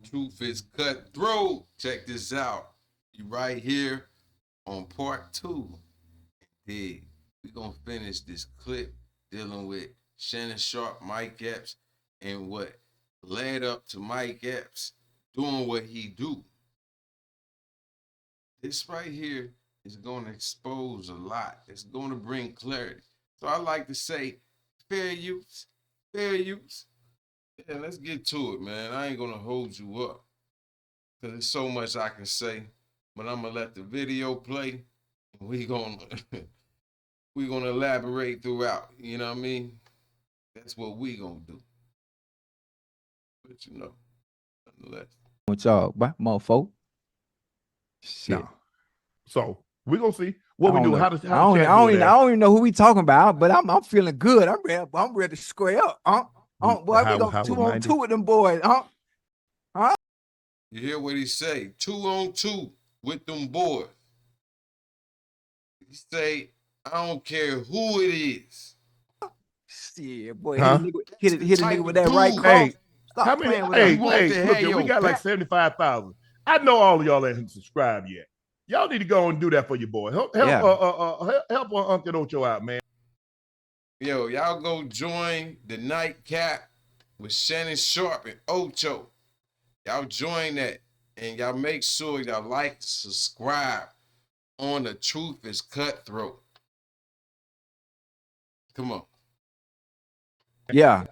Truth is cutthroat. Check this out. You right here on part two. Dig. We gonna finish this clip dealing with Shannon Sharpe, Mike Epps, and what led up to Mike Epps doing what he do. This right here is gonna expose a lot. It's gonna bring clarity. So I like to say, fair use, fair use. Yeah, let's get to it, man. I ain't gonna hold you up because there's so much I can say, but I'm gonna let the video play. And we gonna we gonna elaborate throughout. You know what I mean? That's what we gonna do. But you know, nonetheless. With y'all, motherfucker. Shit. No. So we're gonna see what we do. How does I don't even know who we talking about, but I'm feeling good. I'm ready to square up. Boy, we go 2-on-2 with them boys. You hear what he say? 2-on-2 with them boys. He say, I don't care who it is. Shit, boy, hit a nigga with that right cross. Hey, how many? Look, we got like 75,000. I know all of y'all ain't subscribed yet. Y'all need to go and do that for your boy. Help Uncle Ocho out, man. Yo, y'all go join the nightcap with Shannon Sharpe and Ocho. Y'all join that, and y'all make sure y'all like, subscribe on The Truth is Cutthroat. Come on. Yeah.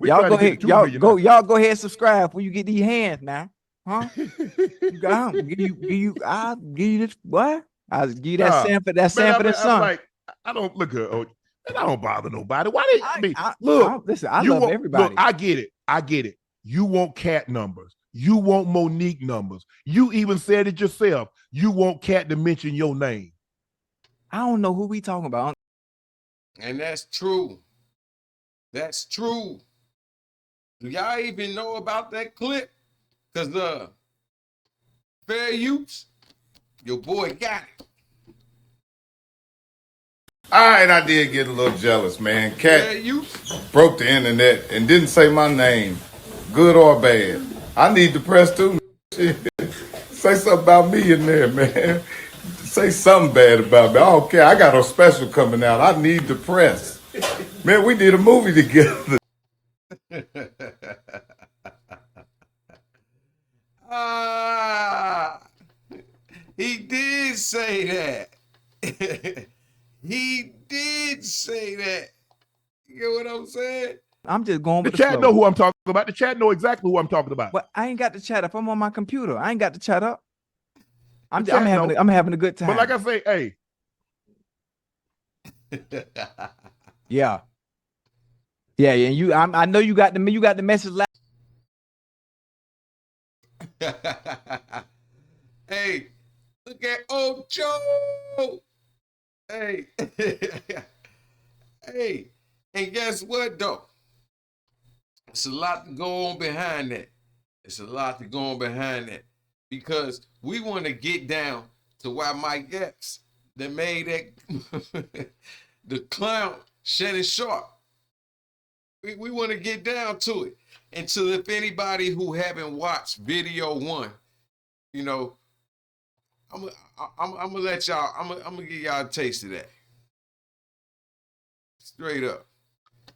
Y'all go ahead. Y'all go ahead and subscribe when you get these hands now. Huh? I'll give you this what? I'll give you that sample. That sample of something. Like, I don't look at I don't bother nobody. Why did look? Listen, I love everybody. Look, I get it. You want Katt numbers. You want Monique numbers. You even said it yourself. You want Katt to mention your name. I don't know who we talking about. And that's true. That's true. Do y'all even know about that clip? Because fair use, your boy got it. All right, I did get a little jealous, man. Katt broke the internet and didn't say my name, good or bad. I need the press too. Say something about me in there, man. Say something bad about me. I don't care. I got a special coming out. I need the press. Man, we did a movie together. He did say that. He did say that. You get what I'm saying? I'm just going with the chat. Know who I'm talking about. The chat know exactly who I'm talking about. But I ain't got the chat up. I'm on my computer. I ain't got the chat up. I'm having a good time. But like I say, hey. Yeah. And I know you got the message. Hey, look at Ocho. Hey. Hey, and guess what though? It's a lot to go on behind that. Because we want to get down to why Mike Epps that made that the clown Shannon Sharpe. We want to get down to it. And so if anybody who haven't watched video one, you know, I'm gonna let y'all, I'm gonna give y'all a taste of that. Straight up.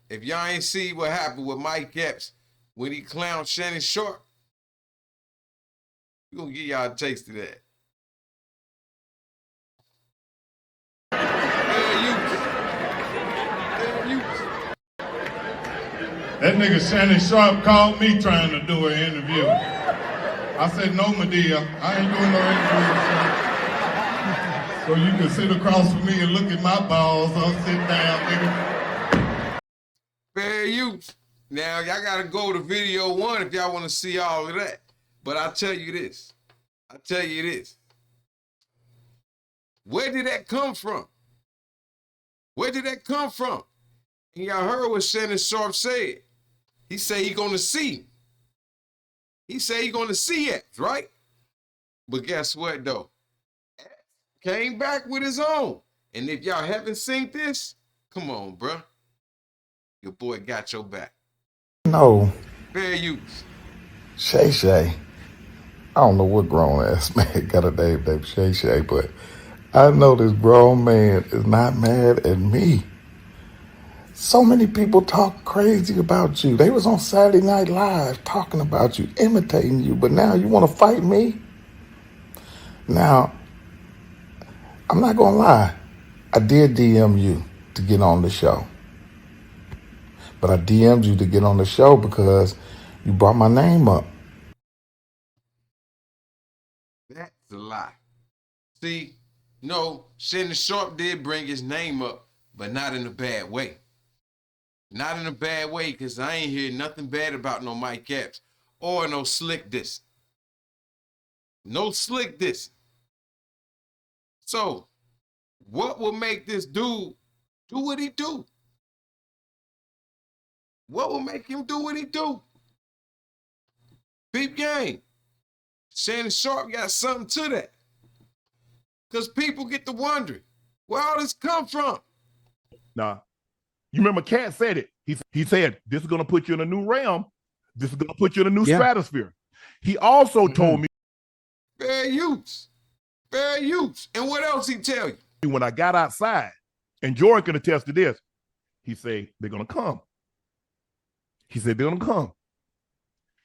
If y'all ain't see what happened with Mike Epps when he clowned Shannon Sharpe, we're gonna give y'all a taste of that. That nigga Shannon Sharpe called me trying to do an interview. I said, no, Madea, I ain't doing no interview. So you can sit across from me and look at my balls. I'll sit down, nigga. Fair use. Now, y'all got to go to video one if y'all want to see all of that. But I'll tell you this. Where did that come from? And y'all heard what Shannon Sharpe said. He said he gonna see. He said he gonna see it, right? But guess what though? Came back with his own. And if y'all haven't seen this, come on, bruh. Your boy got your back. No. Fair use. Shay. I don't know what grown ass man got a name named Shay, but I know this grown man is not mad at me. So many people talk crazy about you. They was on Saturday Night Live talking about you, imitating you, but now you want to fight me? Now, I'm not going to lie. I did DM you to get on the show. But I DM'd you to get on the show because you brought my name up. That's a lie. See, no, Shannon Sharpe did bring his name up, but not in a bad way. Not in a bad way, because I ain't hear nothing bad about no Mike Epps or no slick diss. No slick diss. So, what will make this dude do what he do? What will make him do what he do? Peep game. Shannon Sharpe got something to that. Because people get to wondering, where all this come from? Nah. You remember Katt said it. He said, this is going to put you in a new realm. This is going to put you in a new stratosphere. He also told me. Fair use. Fair use. And what else he tell you? When I got outside, and Jordan can attest to this, he said, they're going to come. He said, they're going to come.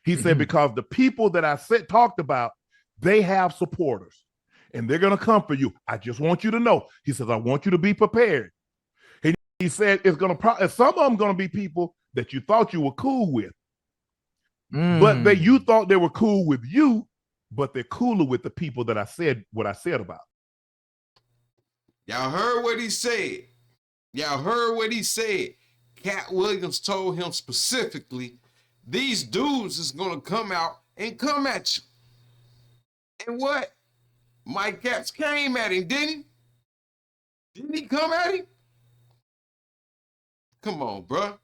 He said, because the people that I talked about, they have supporters. And they're going to come for you. I just want you to know. He says, I want you to be prepared. And he said, it's going to some of them going to be people that you thought you were cool with. But you thought they were cool with you, but they're cooler with the people that I said what I said about. Y'all heard what he said. Y'all heard what he said. Katt Williams told him specifically, these dudes is going to come out and come at you. And what? Mike Epps came at him, didn't he? Didn't he come at him? Come on, bruh.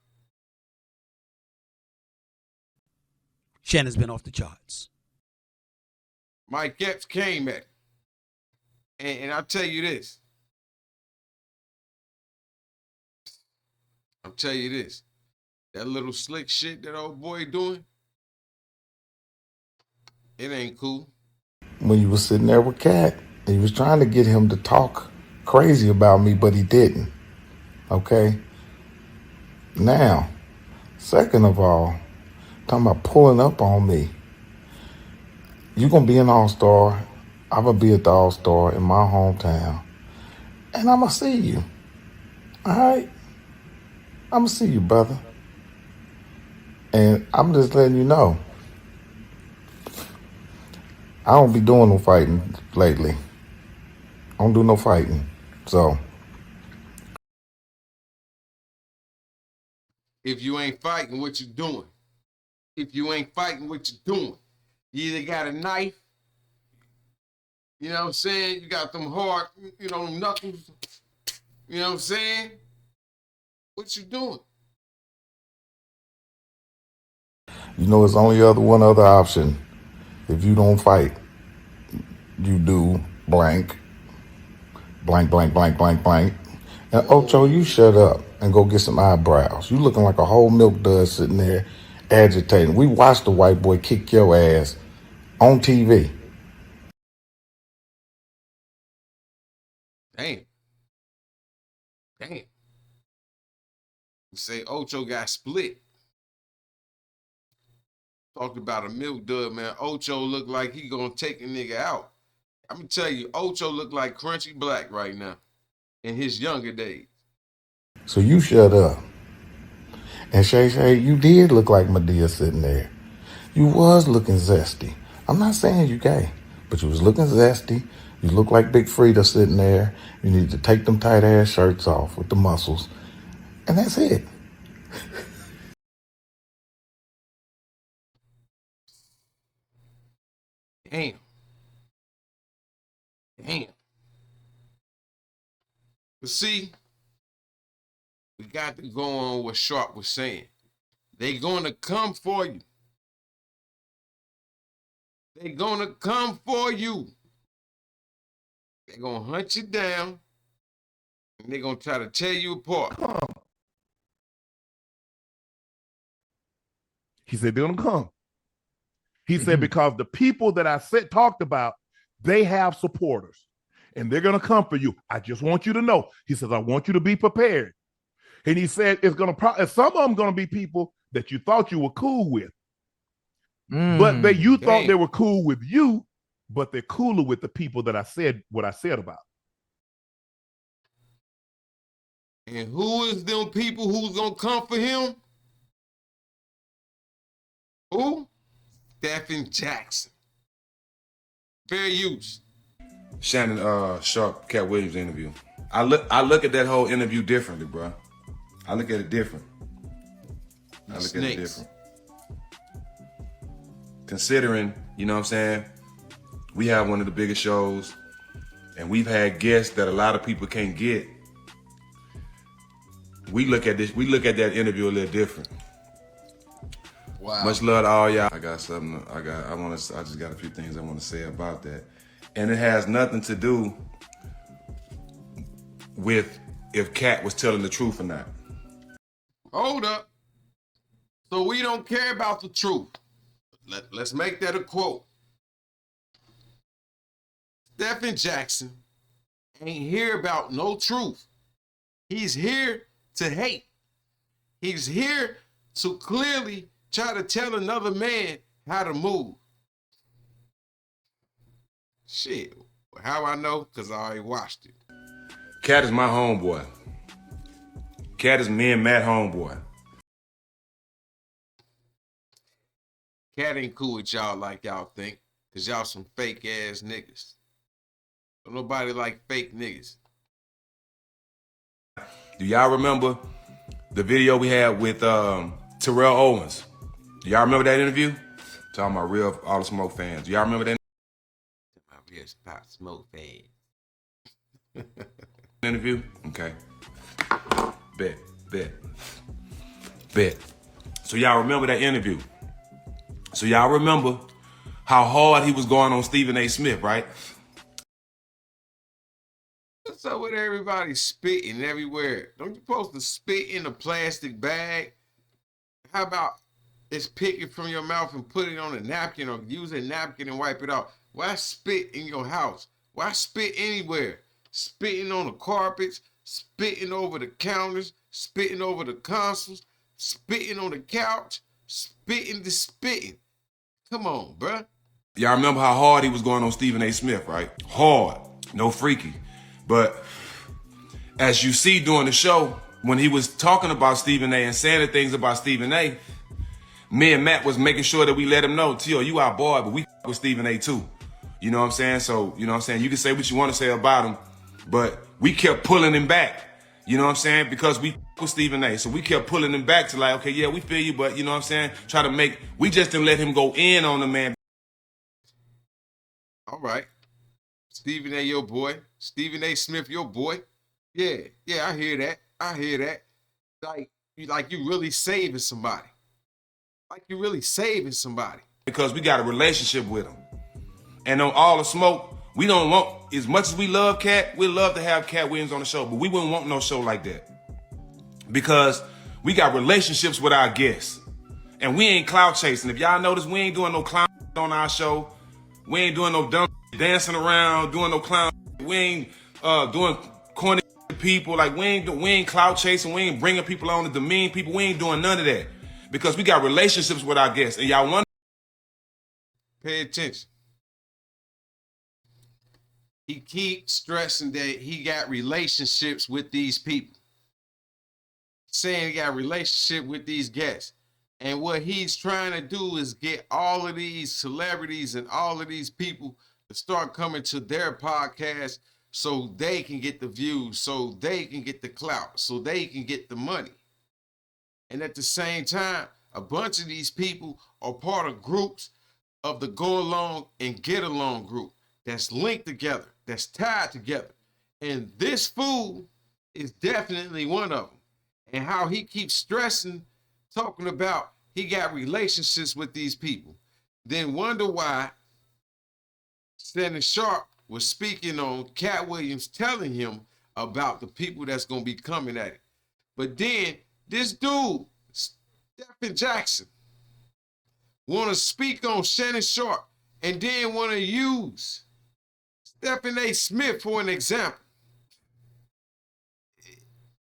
Shannon's been off the charts. Mike Epps came at him. And I'll tell you this. I'll tell you this. That little slick shit that old boy doing, it ain't cool. When you was sitting there with Katt, and you was trying to get him to talk crazy about me, but he didn't. Okay? Now, second of all, talking about pulling up on me. You're going to be an all-star. I'm going to be at the all-star in my hometown. And I'm going to see you. All right? I'm going to see you, brother. And I'm just letting you know, I don't be doing no fighting lately. I don't do no fighting. So. If you ain't fighting, what you doing? If you ain't fighting, what you doing? You either got a knife, you know what I'm saying? You got them hard, knuckles, you know what I'm saying? What you doing? You know, it's only one other option. If you don't fight, you do blank. And Ocho, you shut up and go get some eyebrows. You looking like a whole milk dud sitting there agitating. We watched the white boy kick your ass on TV. Damn. You say Ocho got split. Talked about a milk dud, man. Ocho look like he gonna take a nigga out. I'm gonna tell you, Ocho look like Crunchy Black right now in his younger days. So you shut up. And Shay, you did look like Madea sitting there. You was looking zesty. I'm not saying you gay, but you was looking zesty. You look like Big Frida sitting there. You need to take them tight ass shirts off with the muscles. And that's it. Damn. But see, we got to go on what Sharpe was saying. They gonna come for you. They gonna come for you. They gonna hunt you down. And they gonna try to tear you apart. He said, they're going to come. He said, because the people that I talked about, they have supporters and they're going to come for you. I just want you to know. He says, I want you to be prepared. And he said, it's going to some of them going to be people that you thought you were cool with. But you thought they were cool with you, but they're cooler with the people that I said what I said about. And who is them people who's going to come for him? Who? Stephan Jackson. Fair use. Shannon Sharpe, Katt Williams interview. I look at that whole interview differently, bro. I look at it different. Considering, you know what I'm saying, we have one of the biggest shows and we've had guests that a lot of people can't get. We look at that interview a little different. Wow. Much love to all y'all. I got something. I just got a few things I want to say about that, and it has nothing to do with if Katt was telling the truth or not. Hold up. So we don't care about the truth. Let's make that a quote. Stephan Jackson ain't here about no truth. He's here to hate. He's here to clearly try to tell another man how to move. Shit, how I know? Because I already watched it. Katt is my homeboy. Katt is me and Matt homeboy. Katt ain't cool with y'all like y'all think, because y'all some fake ass niggas. Don't nobody like fake niggas. Do y'all remember the video we had with Terrell Owens? Do y'all remember that interview? Talking about real All the Smoke fans. Do y'all remember that Real Pop Smoke fans. interview? Okay. Bet. So y'all remember that interview? So y'all remember how hard he was going on Stephen A. Smith, right? What's up with everybody spitting everywhere? Don't you supposed to spit in a plastic bag? How about just pick it from your mouth and put it on a napkin or use a napkin and wipe it off? Why spit in your house? Why spit anywhere? Spitting on the carpets, spitting over the counters, spitting over the consoles, spitting on the couch, spitting. Come on, bruh. Y'all remember how hard he was going on Stephen A. Smith, right? Hard, no freaky. But as you see during the show, when he was talking about Stephen A. and saying the things about Stephen A., me and Matt was making sure that we let him know, Tio, you our boy, but we with Stephen A. too. You know what I'm saying? So, you know what I'm saying? You can say what you want to say about him, but we kept pulling him back. You know what I'm saying? Because we with Stephen A. So we kept pulling him back to like, okay, yeah, we feel you, but you know what I'm saying? We just didn't let him go in on the man. All right. Stephen A. your boy. Stephen A. Smith your boy. Yeah, I hear that. Like you really saving somebody. Because we got a relationship with him. And on All the Smoke, we don't want, as much as we love Katt, we love to have Katt Williams on the show, but we wouldn't want no show like that. Because we got relationships with our guests. And we ain't clout chasing. If y'all notice, we ain't doing no clown on our show. We ain't doing no dumb dancing around, doing no clown. We ain't doing corny people. Like we ain't clout chasing. We ain't bringing people on to demean people. We ain't doing none of that. Because we got relationships with our guests. And y'all wonder. Pay attention. He keeps stressing that he got relationships with these people. Saying he got a relationship with these guests. And what he's trying to do is get all of these celebrities and all of these people to start coming to their podcast so they can get the views, so they can get the clout, so they can get the money. And at the same time, a bunch of these people are part of groups of the Go Along and Get Along group that's linked together, that's tied together. And this fool is definitely one of them. And how he keeps stressing, talking about he got relationships with these people. Then wonder why Shannon Sharpe was speaking on Katt Williams telling him about the people that's going to be coming at it. But then this dude, Stephan Jackson, want to speak on Shannon Sharpe and then want to use Stephen A. Smith for an example.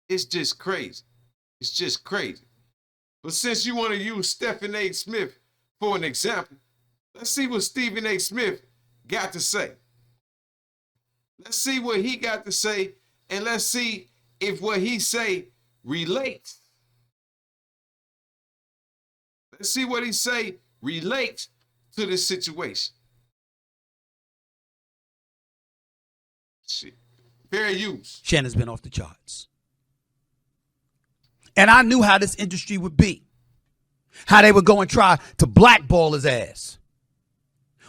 It's just crazy. It's just crazy. But since you want to use Stephen A. Smith for an example, let's see what Stephen A. Smith got to say. Let's see what he got to say, and let's see if what he say relates. Let's see what he say relates to this situation. Shit. Fair use. Shannon's been off the charts. And I knew how this industry would be. How they would go and try to blackball his ass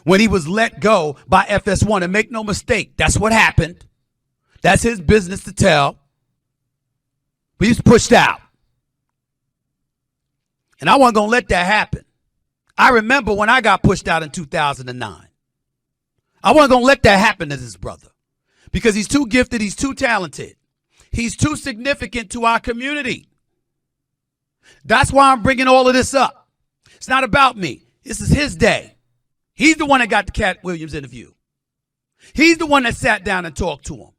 when he was let go by FS1. And make no mistake, that's what happened. That's his business to tell. But he was pushed out. And I wasn't going to let that happen. I remember when I got pushed out in 2009. I wasn't going to let that happen to this brother. Because he's too gifted, he's too talented. He's too significant to our community. That's why I'm bringing all of this up. It's not about me. This is his day. He's the one that got the Katt Williams interview. He's the one that sat down and talked to him.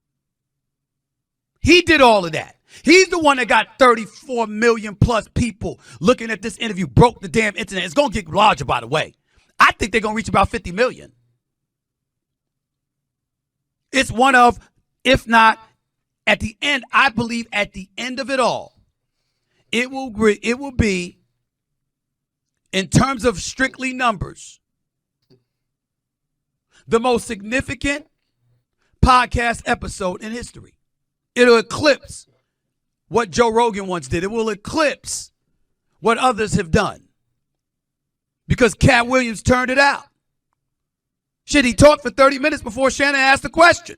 He did all of that. He's the one that got 34 million plus people looking at this interview, broke the damn internet. It's going to get larger, by the way. I think they're going to reach about 50 million. It's one of, if not, at the end, I believe at the end of it all, it will be, in terms of strictly numbers, the most significant podcast episode in history. It'll eclipse what Joe Rogan once did. It will eclipse what others have done. Because Katt Williams turned it out. Shit, he talked for 30 minutes before Shannon asked the question.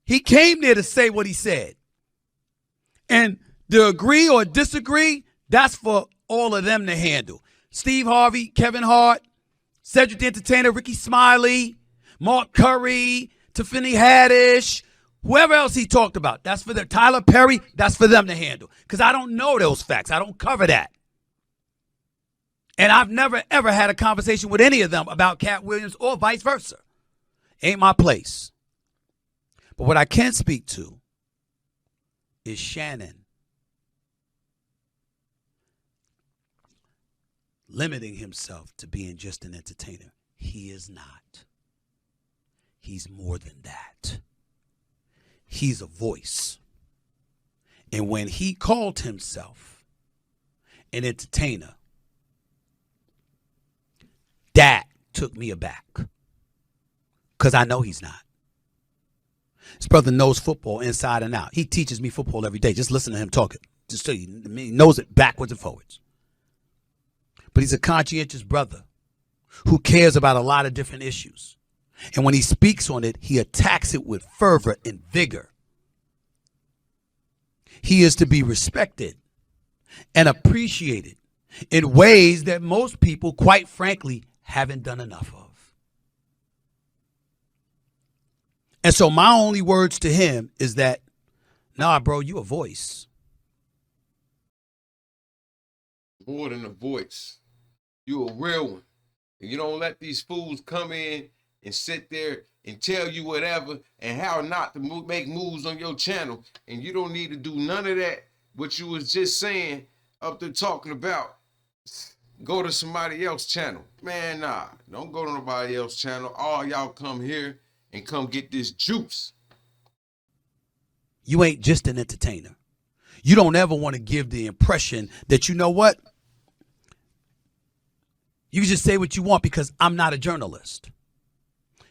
He came there to say what he said. And to agree or disagree, that's for all of them to handle. Steve Harvey, Kevin Hart, Cedric the Entertainer, Ricky Smiley, Mark Curry, Tiffany Haddish, whoever else he talked about, that's for them. Tyler Perry, that's for them to handle. Because I don't know those facts. I don't cover that. And I've never, ever had a conversation with any of them about Katt Williams or vice versa. Ain't my place. But what I can speak to is Shannon limiting himself to being just an entertainer. He is not. He's more than that. He's a voice. And when he called himself an entertainer, that took me aback. Because I know he's not. This brother knows football inside and out. He teaches me football every day. Just listen to him talking. Just so he knows it backwards and forwards. But he's a conscientious brother who cares about a lot of different issues. And when he speaks on it, he attacks it with fervor and vigor. He is to be respected and appreciated in ways that most people, quite frankly, haven't done enough of. And so my only words to him is that, nah, bro, you a voice. More than a voice. You a real one. And you don't let these fools come in and sit there and tell you whatever and how not to make moves on your channel. And you don't need to do none of that, what you was just saying up there talking about. Go to somebody else's channel. Man, nah, don't go to nobody else's channel. All y'all come here and come get this juice. You ain't just an entertainer. You don't ever want to give the impression that, you know what? You can just say what you want because I'm not a journalist.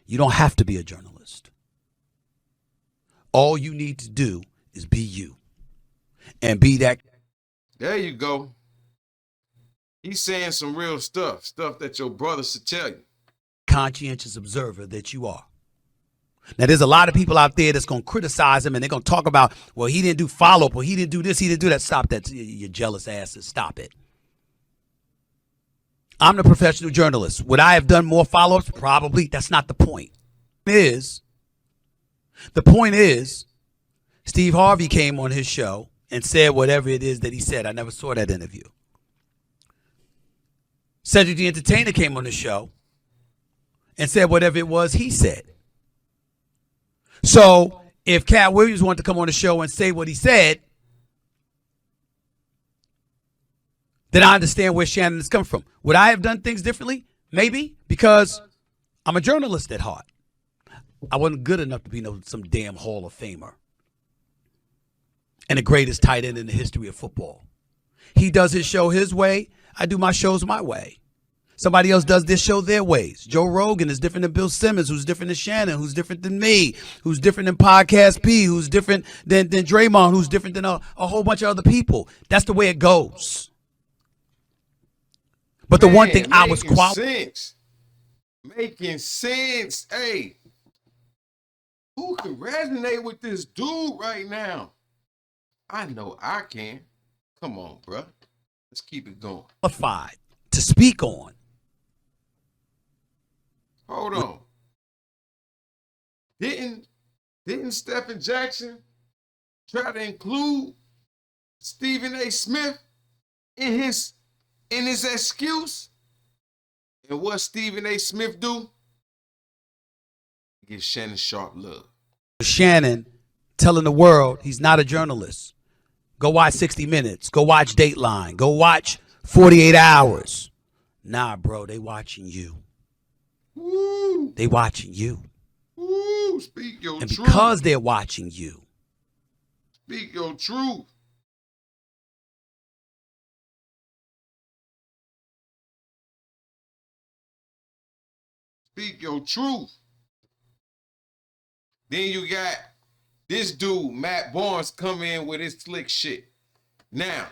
You don't have to be a journalist. All you need to do is be you. And be that. There you go. He's saying some real stuff that your brother should tell you. Conscientious observer that you are. Now, there's a lot of people out there that's going to criticize him and they're going to talk about, well, he didn't do follow-up or he didn't do this, he didn't do that. Stop that, you jealous asses. Stop it. I'm the professional journalist. Would I have done more follow-ups? Probably. That's not the point. The point is, Steve Harvey came on his show and said whatever it is that he said. I never saw that interview. Cedric the Entertainer came on the show and said whatever it was he said. So if Katt Williams wanted to come on the show and say what he said, then I understand where Shannon is coming from. Would I have done things differently? Maybe, because I'm a journalist at heart. I wasn't good enough to be some damn Hall of Famer and the greatest tight end in the history of football. He does his show his way. I do my shows my way. Somebody else does this show their ways. Joe Rogan is different than Bill Simmons, who's different than Shannon, who's different than me, who's different than Podcast P, who's different than Draymond, who's different than a whole bunch of other people. That's the way it goes. But the one thing I was making sense. Hey, who can resonate with this dude right now? I know I can. Come on, bro. Let's keep it going. Qualified to speak on. Hold on. Didn't Stephan Jackson try to include Stephen A. Smith in his excuse? And what Stephen A. Smith do? Give Shannon Sharpe love. Shannon telling the world he's not a journalist. Go watch 60 Minutes. Go watch Dateline. Go watch 48 Hours. Nah, bro, they watching you. Woo. They watching you. Woo. Speak your and truth. And because they're watching you. Speak your truth. Speak your truth. Then you got this dude, Matt Barnes, come in with his slick shit. Now,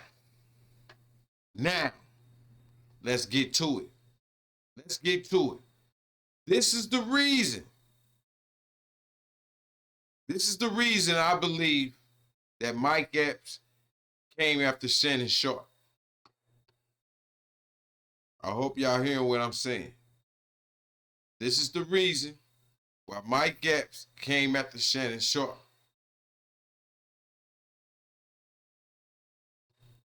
let's get to it. Let's get to it. This is the reason. This is the reason I believe that Mike Epps came after Shannon Sharpe. I hope y'all hearing what I'm saying. This is the reason why Mike Epps came after Shannon Sharpe.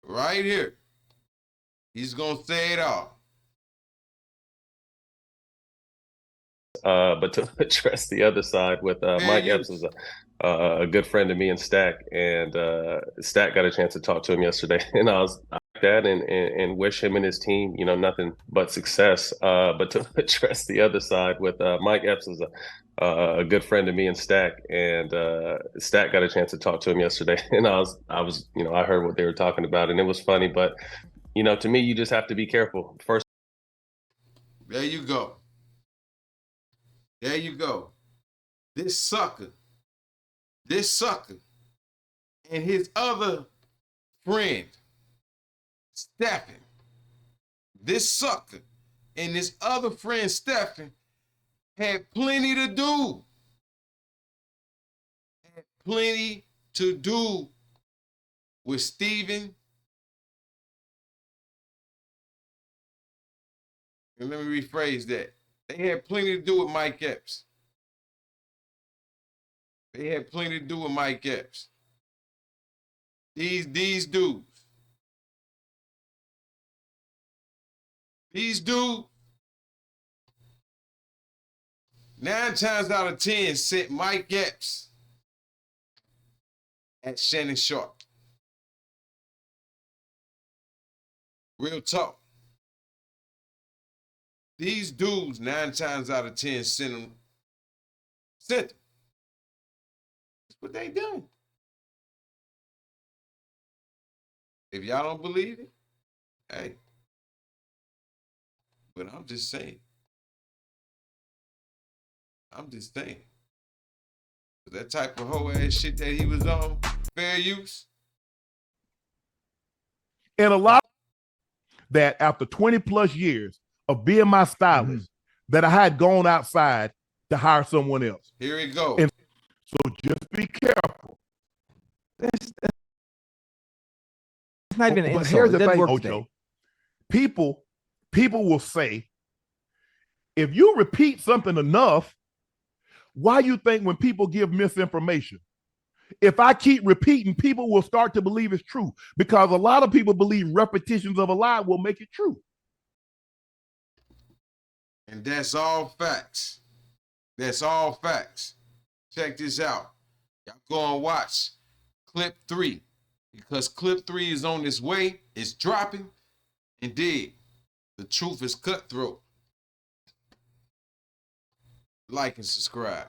Right here. He's going to say it all. But to address the other side with Mike Epps is a good friend of me and Stack, and Stack got a chance to talk to him yesterday, and I was like that and wish him and his team, nothing but success. But to address the other side with Mike Epps is a good friend of me and Stack, and Stack got a chance to talk to him yesterday, and I heard what they were talking about, and it was funny, but to me, you just have to be careful. First, there you go. There you go. This sucker and his other friend, Stephan, this sucker and his other friend, Stephan, had plenty to do. Had plenty to do with Stephen. And let me rephrase that. They had plenty to do with Mike Epps. They had plenty to do with Mike Epps. These dudes. These dudes, 9 times out of 10 sent Mike Epps at Shannon Sharpe. Real talk. These dudes, 9 times out of 10, sent them. That's what they done. If y'all don't believe it, hey. But I'm just saying. That type of hoe ass shit that he was on, fair use. And a lot that after 20 plus years of being my stylist, that I had gone outside to hire someone else. Here we go. And so just be careful. That's not even an insult. Here's the thing, Ocho. today. People will say, if you repeat something enough, why you think when people give misinformation? If I keep repeating, people will start to believe it's true, because a lot of people believe repetitions of a lie will make it true. And that's all facts. That's all facts. Check this out. Y'all go and watch clip 3 because clip 3 is on its way. It's dropping. Indeed, the truth is cutthroat. Like and subscribe.